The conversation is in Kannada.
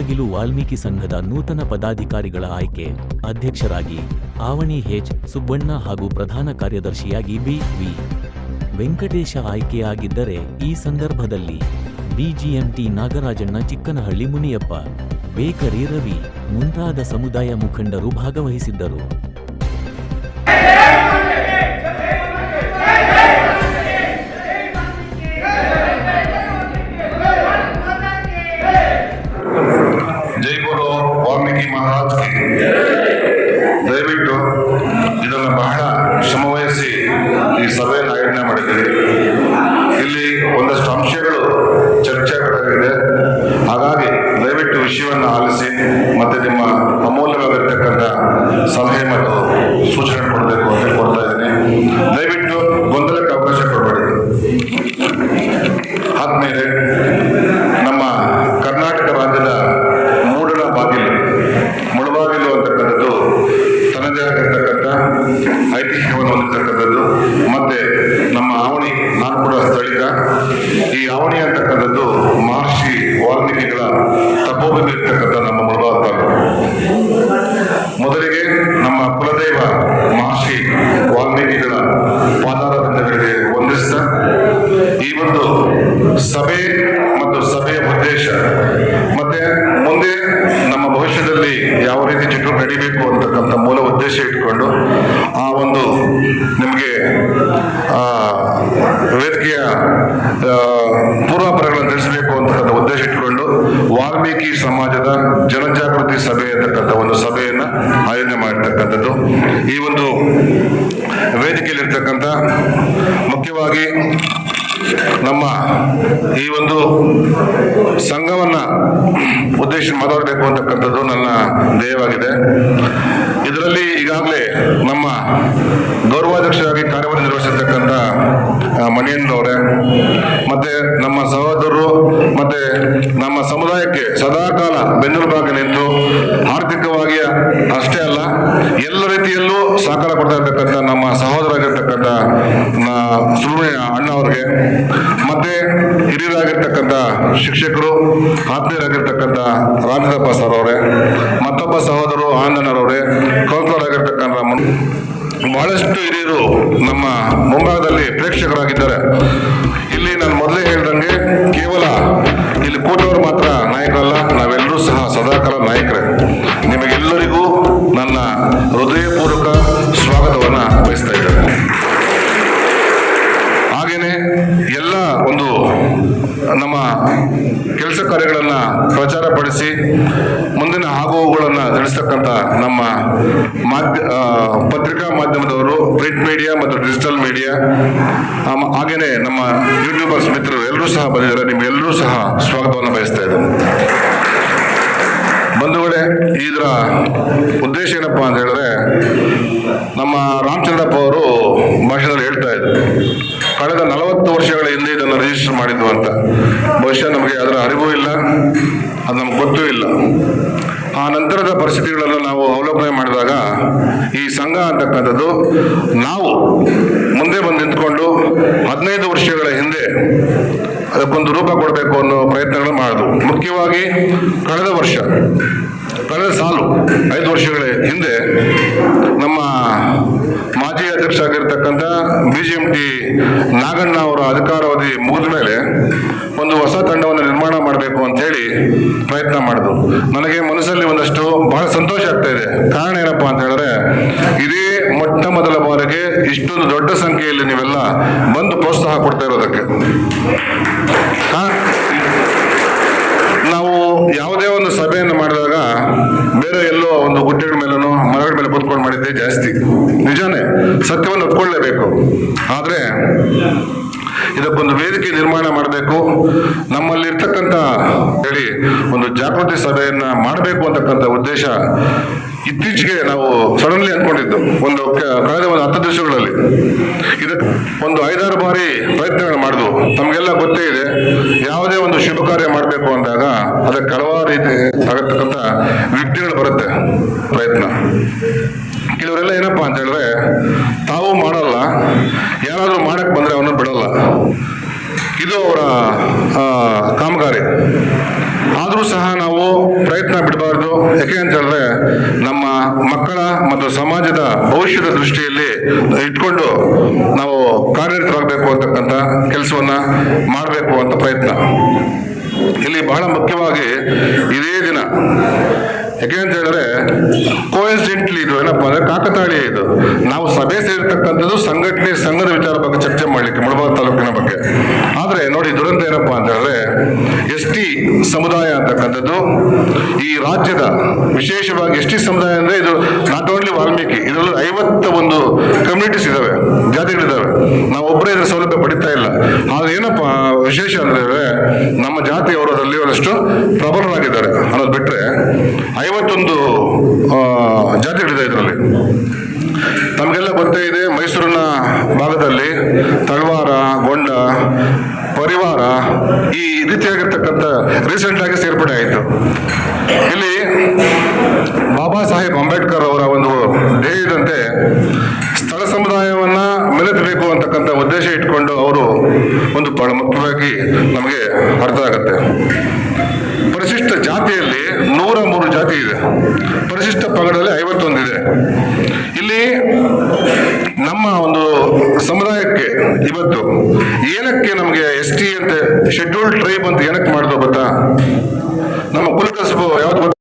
ಮುಳಬಾಗಿಲು ವಾಲ್ಮೀಕಿ ಸಂಘದ ನೂತನ ಪದಾಧಿಕಾರಿಗಳ ಆಯ್ಕೆ. ಅಧ್ಯಕ್ಷರಾಗಿ ಆವಣಿ ಎಚ್. ಸುಬ್ಬಣ್ಣ ಹಾಗೂ ಪ್ರಧಾನ ಕಾರ್ಯದರ್ಶಿಯಾಗಿ ಬಿ.ವಿ. ವೆಂಕಟೇಶ ಆಯ್ಕೆಯಾಗಿದ್ದರೆ, ಈ ಸಂದರ್ಭದಲ್ಲಿ ಬಿಜಿಎಂಟಿ ನಾಗರಾಜಣ್ಣ, ಚಿಕ್ಕನಹಳ್ಳಿ ಮುನಿಯಪ್ಪ, ಬೇಕರಿ ರವಿ ಮುಂತಾದ ಸಮುದಾಯ ಮುಖಂಡರು ಭಾಗವಹಿಸಿದ್ದರು. ಜೈ ಬೋಲೋ ವಾಲ್ಮೀಕಿ ಮಹಾರಾಜ್ ಕಿ. ದಯವಿಟ್ಟು ಇದನ್ನು ಬಹಳ ಶ್ರಮವಹಿಸಿ ಈ ಸಭೆಯನ್ನು ಆಯೋಜನೆ ಮಾಡಿದ್ದೀರಿ. ಇಲ್ಲಿ ಒಂದಷ್ಟು ಅಂಶಗಳು ಚರ್ಚೆ ಆಗಬೇಕಾಗಿದೆ. ಹಾಗಾಗಿ ದಯವಿಟ್ಟು ವಿಷಯವನ್ನು ಆಲಿಸಿ ಮತ್ತೆ ನಿಮ್ಮ ಅಮೂಲ್ಯವಾಗಿರ್ತಕ್ಕಂಥ ಸಲಹೆ ಮತ್ತು ಸೂಚನೆ ಕೊಡಬೇಕು ಅಂತ ಕೊಡ್ತಾ ಇದ್ದೀನಿ. ದಯವಿಟ್ಟು ಗೊಂದಲಕ್ಕೆ ಅವಕಾಶ ಕೊಡಬೇಡಿ. ಆದ್ಮೇಲೆ ನಮ್ಮ ಕರ್ನಾಟಕ ರಾಜ್ಯದ ಮುಳಬಾಗಿಲು ಅಂತಕ್ಕಂಥದ್ದು ತನ್ನದೇ ಆಗಿರ್ತಕ್ಕಂಥ ಐತಿಹ್ಯವನ್ನು ಹೊಂದಿರತಕ್ಕಂಥದ್ದು. ಮತ್ತೆ ನಮ್ಮ ಆವಣಿ, ನಾನು ಕೂಡ ಸ್ಥಳೀಯ. ಈ ಆವಣಿ ಅಂತಕ್ಕಂಥದ್ದು ಮಹರ್ಷಿ ವಾಲ್ಮೀಕಿಗಳ ತಪೋಭೂಮಿ ಇರ್ತಕ್ಕಂಥ ನಮ್ಮ ಮುಳಬಾಗ ತಾಲೂಕು. ಮೊದಲಿಗೆ ನಮ್ಮ ಕುಲದೈವ ಮಹರ್ಷಿ ವಾಲ್ಮೀಕಿಗಳ ಪಾದಾರವಿಂದಗಳಿಗೆ ವಂದಿಸ್ತಾ ಈ ಒಂದು ಸಭೆ ಮತ್ತು ಸಭೆಯ ಉದ್ದೇಶ ಮತ್ತೆ ಮುಂದೆ ನಮ್ಮ ಭವಿಷ್ಯದಲ್ಲಿ ಯಾವ ರೀತಿ ಚಟುವಟಿಕೆ ನಡೀಬೇಕು ಅಂತಕ್ಕಂಥ ಮೂಲ ಉದ್ದೇಶ ಇಟ್ಕೊಂಡು ಆ ಒಂದು ನಿಮಗೆ ವೇದಿಕೆಯ ಪೂರ್ವಾಪರಗಳನ್ನು ತಿಳಿಸಬೇಕು ಅಂತಕ್ಕಂಥ ಉದ್ದೇಶ ಇಟ್ಕೊಂಡು ವಾಲ್ಮೀಕಿ ಸಮಾಜದ ಜನಜಾಗೃತಿ ಸಭೆ ಅಂತಕ್ಕಂಥ ಒಂದು ಸಭೆಯನ್ನು ಆಯೋಜನೆ ಮಾಡಿರ್ತಕ್ಕಂಥದ್ದು. ಈ ಒಂದು ವೇದಿಕೆಯಲ್ಲಿರ್ತಕ್ಕಂಥ ಮುಖ್ಯವಾಗಿ ನಮ್ಮ ಈ ಒಂದು ಸಂಘವನ್ನ ಉದ್ದೇಶ ಮಾತಾಡಬೇಕು ಅಂತಕ್ಕಂಥದ್ದು ನನ್ನ ಧ್ಯೇಯವಾಗಿದೆ. ಇದರಲ್ಲಿ ಈಗಾಗಲೇ ನಮ್ಮ ಗೌರವಾಧ್ಯಕ್ಷರಾಗಿ ಕಾರ್ಯವನ್ನು ನಿರ್ವಹಿಸಿರ್ತಕ್ಕಂಥ ಮಣಿಯಣ್ಣವರೇ ಮತ್ತೆ ನಮ್ಮ ಸಹೋದರರು ಮತ್ತೆ ನಮ್ಮ ಸಮುದಾಯಕ್ಕೆ ಸದಾಕಾಲ ಬೆನ್ನೆಲುಬಾಗಿ ನಿಂತು ಆರ್ಥಿಕವಾಗಿ ಅಷ್ಟೇ ಅಲ್ಲ ಎಲ್ಲ ರೀತಿಯಲ್ಲೂ ಸಹಕಾರ ಕೊಡ್ತಾ ಇರ್ತಕ್ಕಂಥ ನಮ್ಮ ಸಹೋದರಾಗಿರ್ತಕ್ಕಂಥ ಸುಬ್ರಹ್ಮಣ್ಯ ಅಣ್ಣ ಅವ್ರಿಗೆ ಮತ್ತೆ ಹಿರಿಯರಾಗಿರ್ತಕ್ಕಂಥ ಶಿಕ್ಷಕರು ಆತ್ಮೀಯರಾಗಿರ್ತಕ್ಕಂಥ ರಾಮಚಂದ್ರಪ್ಪ ಸರ್ ಅವರೇ, ಮತ್ತೊಬ್ಬ ಸಹೋದರರು ಆನಂದಣ್ಣರವರೇ, ಕೌನ್ಸಿಲರ್ ಆಗಿರ್ತಕ್ಕಂಥ ಬಹಳಷ್ಟು ಹಿರಿಯರು ನಮ್ಮ ಮುಂಭಾಗದಲ್ಲಿ ಪ್ರೇಕ್ಷಕರಾಗಿದ್ದಾರೆ. ಇಲ್ಲಿ ನಾನು ಮೊದಲೇ ಹೇಳಿದಂಗೆ ಕೇವಲ ಇಲ್ಲಿ ಕೂತವರು ಮಾತ್ರ ನಾಯಕರಲ್ಲ, ನಾವೆಲ್ಲರೂ ಸಹ ಸದಾಕಾಲ ನಾಯಕರೇ. ನಿಮಗೆಲ್ಲರಿಗೂ ನನ್ನ ಹೃದಯಪೂರ್ವಕ ಸ್ವಾಗತವನ್ನು ಬಯಸ್ತಾ ಇದ್ದೇನೆ. ಹಾಗೇನೆ ಎಲ್ಲ ಒಂದು ನಮ್ಮ ಕೆಲಸ ಕಾರ್ಯಗಳನ್ನು ಪ್ರಚಾರಪಡಿಸಿ ಮುಂದಿನ ಆಗುವುಗಳನ್ನು ತಿಳಿಸ್ತಕ್ಕಂಥ ನಮ್ಮ ಪತ್ರಿಕಾ ಮಾಧ್ಯಮದವರು, ಪ್ರಿಂಟ್ ಮೀಡಿಯಾ ಮತ್ತು ಡಿಜಿಟಲ್ ಮೀಡಿಯಾ, ಹಾಗೇನೆ ನಮ್ಮ ಯೂಟ್ಯೂಬರ್ಸ್ ಮಿತ್ರರು ಎಲ್ಲರೂ ಸಹ ಬಂದಿದ್ದಾರೆ. ನಿಮ್ಗೆಲ್ಲರೂ ಸಹ ಸ್ವಾಗತವನ್ನು ಬಯಸ್ತಾ ಇದ್ದೇನೆ. ಬಂಧುಗಳೇ, ಇದರ ಉದ್ದೇಶ ಏನಪ್ಪಾ ಅಂತ ಹೇಳಿದ್ರೆ, ನಮ್ಮ ರಾಮಚಂದ್ರಪ್ಪ ಅವರು ಭಾಷಣದಲ್ಲಿ ಹೇಳ್ತಾ ಇದ್ರು, ಕಳೆದ 40 ವರ್ಷಗಳ ಹಿಂದೆ ಇದನ್ನು ರಿಜಿಸ್ಟರ್ ಮಾಡಿದ್ವು ಅಂತ. ಬಹುಶಃ ನಮಗೆ ಅದರ ಅರಿವು ಇಲ್ಲ, ಅದು ನಮ್ಗೆ ಗೊತ್ತೂ ಇಲ್ಲ. ಆ ನಂತರದ ಪರಿಸ್ಥಿತಿಗಳನ್ನು ನಾವು ಅವಲೋಕನೆ ಮಾಡಿದಾಗ ಈ ಸಂಘ ಅಂತಕ್ಕಂಥದ್ದು ನಾವು ಮುಂದೆ ಬಂದು ನಿಂತ್ಕೊಂಡು 15 ವರ್ಷಗಳ ಹಿಂದೆ ಅದಕ್ಕೊಂದು ರೂಪ ಕೊಡಬೇಕು ಅನ್ನೋ ಪ್ರಯತ್ನಗಳು ಮಾಡಿದ್ವು. ಮುಖ್ಯವಾಗಿ ಕಳೆದ ಸಾಲು 5 ವರ್ಷಗಳ ಹಿಂದೆ ನಮ್ಮ ಮಾಜಿ ಅಧ್ಯಕ್ಷ ಆಗಿರ್ತಕ್ಕಂಥ ಬಿಜಿಎಂಟಿ ನಾಗಣ್ಣ ಅವರ ಅಧಿಕಾರಾವಧಿ ಮುಗಿದ ಮೇಲೆ ಒಂದು ಹೊಸ ತಂಡವನ್ನು ನಿರ್ಮಾಣ ಮಾಡಬೇಕು ಅಂತ ಹೇಳಿ ಪ್ರಯತ್ನ ಮಾಡಿದ್ರು. ನನಗೆ ಮನಸ್ಸಲ್ಲಿ ಒಂದಷ್ಟು ಬಹಳ ಸಂತೋಷ ಆಗ್ತಾ ಇದೆ. ಕಾರಣ ಏನಪ್ಪಾ ಅಂತ ಹೇಳಿದ್ರೆ, ಇದೇ ಮೊಟ್ಟ ಮೊದಲ ಬಾರಿಗೆ ಇಷ್ಟೊಂದು ದೊಡ್ಡ ಸಂಖ್ಯೆಯಲ್ಲಿ ನೀವೆಲ್ಲ ಬಂದು ಪ್ರೋತ್ಸಾಹ ಕೊಡ್ತಾ ಇರೋದಕ್ಕೆ. ನಾವು ಯಾವುದೇ ಒಂದು ಸಭೆಯನ್ನು ಮಾಡಿದಾಗ ಬೇರೆ ಎಲ್ಲೋ ಒಂದು ಗುಡ್ಡೆಗಳ ಮೇಲೂ ಮರಗಳ ಮೇಲೆ ಕೂತ್ಕೊಂಡು ಮಾಡಿದ್ದೆ ಜಾಸ್ತಿ. ನಿಜಾನೇ, ಸತ್ಯವನ್ನು ಒಪ್ಕೊಳ್ಳೇಬೇಕು. ಆದರೆ ಇದಕ್ಕೊಂದು ವೇದಿಕೆ ನಿರ್ಮಾಣ ಮಾಡಬೇಕು, ನಮ್ಮಲ್ಲಿ ಇರ್ತಕ್ಕಂಥ ಹೇಳಿ ಒಂದು ಜಾಗೃತಿ ಸಭೆಯನ್ನ ಮಾಡಬೇಕು ಅಂತಕ್ಕಂಥ ಉದ್ದೇಶ ಇತ್ತೀಚೆಗೆ ನಾವು ಸಡನ್ಲಿ ಅಂದ್ಕೊಂಡಿದ್ದು. ಕಳೆದ ಒಂದು 10 ದಿವಸಗಳಲ್ಲಿ ಇದಕ್ಕೆ ಒಂದು 5-6 ಬಾರಿ ಪ್ರಯತ್ನಗಳು ಮಾಡಿದ್ವು. ನಮಗೆಲ್ಲ ಗೊತ್ತೇ ಇದೆ, ಯಾವುದೇ ಒಂದು ಶುಭ ಕಾರ್ಯ ಮಾಡಬೇಕು ಅಂದಾಗ ಅದಕ್ಕೆ ಹಲವಾರು ರೀತಿ ಆಗತಕ್ಕಂಥ ವ್ಯಕ್ತಿಗಳು ಬರುತ್ತೆ ಪ್ರಯತ್ನ. ಕೆಲವರೆಲ್ಲ ಏನಪ್ಪಾ ಅಂತ ಹೇಳಿದ್ರೆ, ತಾವು ಮಾಡಲ್ಲ, ಯಾರಾದ್ರೂ ಮಾಡಕ್ ಬಂದ್ರೆ ಅವನ್ನ ಬಿಡಲ್ಲ. ಇದು ಅವರ ಕಾಮಗಾರಿ. ಆದರೂ ಸಹ ನಾವು ಪ್ರಯತ್ನ ಬಿಡಬಾರ್ದು. ಯಾಕೆ ಅಂತ ಹೇಳಿದ್ರೆ ನಮ್ಮ ಮಕ್ಕಳ ಮತ್ತು ಸಮಾಜದ ಭವಿಷ್ಯದ ದೃಷ್ಟಿಯಲ್ಲಿ ಇಟ್ಕೊಂಡು ನಾವು ಕಾರ್ಯನಿರತರಾಗಬೇಕು ಅಂತಕ್ಕಂಥ ಕೆಲಸವನ್ನ ಮಾಡಬೇಕು ಅಂತ ಪ್ರಯತ್ನ. ಇಲ್ಲಿ ಬಹಳ ಮುಖ್ಯವಾಗಿ ಇದೇ ದಿನ, ಯಾಕೆ ಅಂತ ಹೇಳಿದ್ರೆ ಕೋಇನ್ಸಿಡೆಂಟ್ಲಿ ಇದು ಏನಪ್ಪಾ ಅಂದ್ರೆ ಕಾಕತಾಳೀಯ ಇದು. ನಾವು ಸಭೆ ಸೇರಿರ್ತಕ್ಕಂಥದ್ದು ಸಂಘಟನೆ ಸಂಘದ ವಿಚಾರ ಬಗ್ಗೆ ಚರ್ಚೆ ಮಾಡಲಿಕ್ಕೆ ಮುಳಬಾಗಿಲು ತಾಲೂಕಿನ ಬಗ್ಗೆ. ಆದ್ರೆ ನೋಡಿ ದುರಂತ ಏನಪ್ಪಾ ಅಂತ ಹೇಳಿದ್ರೆ ST ಸಮುದಾಯ ಅಂತಕ್ಕಂಥದ್ದು ಈ ರಾಜ್ಯದ ವಿಶೇಷವಾಗಿ ST ಸಮುದಾಯ ಅಂದ್ರೆ ಇದು ನಾಟ್ ಓನ್ಲಿ ವಾಲ್ಮೀಕಿ, ಇದರಲ್ಲಿ 51 ಕಮ್ಯುನಿಟೀಸ್ ಇದಾವೆ, ಜಾತಿಗಳಿದಾವೆ. ನಾವು ಒಬ್ಬರೇ ಇದ್ರ ಸೌಲಭ್ಯ ಪಡಿತಾ ಇಲ್ಲ. ಆದ್ರೆ ಏನಪ್ಪಾ ವಿಶೇಷ ಅಂದ್ರೆ ನಮ್ಮ ಜಾತಿಯವರು ಅದರಲ್ಲಿ ಒಂದಷ್ಟು ಪ್ರಬಲರಾಗಿದ್ದಾರೆ ಅನ್ನೋದು ಬಿಟ್ರೆ 51 ಜಾತಿಗಳಿದೆ ಇದರಲ್ಲಿ. ನಮಗೆಲ್ಲ ಗೊತ್ತೇ ಇದೆ, ಮೈಸೂರಿನ ಭಾಗದಲ್ಲಿ ತಳವಾರ, ಗೊಂಡ, ಪರಿವಾರ ಈ ರೀತಿಯಾಗಿರ್ತಕ್ಕಂಥ ರೀಸೆಂಟ್ ಆಗಿ ಸೇರ್ಪಡೆ ಆಯಿತು. ಇಲ್ಲಿ ಬಾಬಾ ಸಾಹೇಬ್ ಅಂಬೇಡ್ಕರ್ ಅವರ ಒಂದು ಧ್ಯೇಯದಂತೆ ಸ್ಥಳ ಸಮುದಾಯವನ್ನ ಮೆರೆಸಬೇಕು ಅಂತಕ್ಕಂಥ ಉದ್ದೇಶ ಇಟ್ಕೊಂಡು ಅವರು ಒಂದು ಬಹಳ ಮುಖ್ಯವಾಗಿ ನಮಗೆ ಅರ್ಥ ಆಗುತ್ತೆ. ಪರಿಶಿಷ್ಟ ಜಾತಿಯಲ್ಲಿ 103 ಜಾತಿ ಇದೆ, ಪರಿಶಿಷ್ಟ ಪಂಗಡದಲ್ಲಿ 51 ಇದೆ. ಇಲ್ಲಿ ನಮ್ಮ ಒಂದು ಸಮುದಾಯಕ್ಕೆ ಇವತ್ತು ಏನಕ್ಕೆ ನಮಗೆ ST ಅಂತ ಶೆಡ್ಯೂಲ್ಡ್ ಟ್ರೈಬ್ ಅಂತ ಏನಕ್ಕೆ ಮಾಡಿದ್ರು ಗೊತ್ತಾ? ನಮ್ಮ ಕುಲಕಸಬು ಯಾವ್ದು ಗೊತ್ತಾ?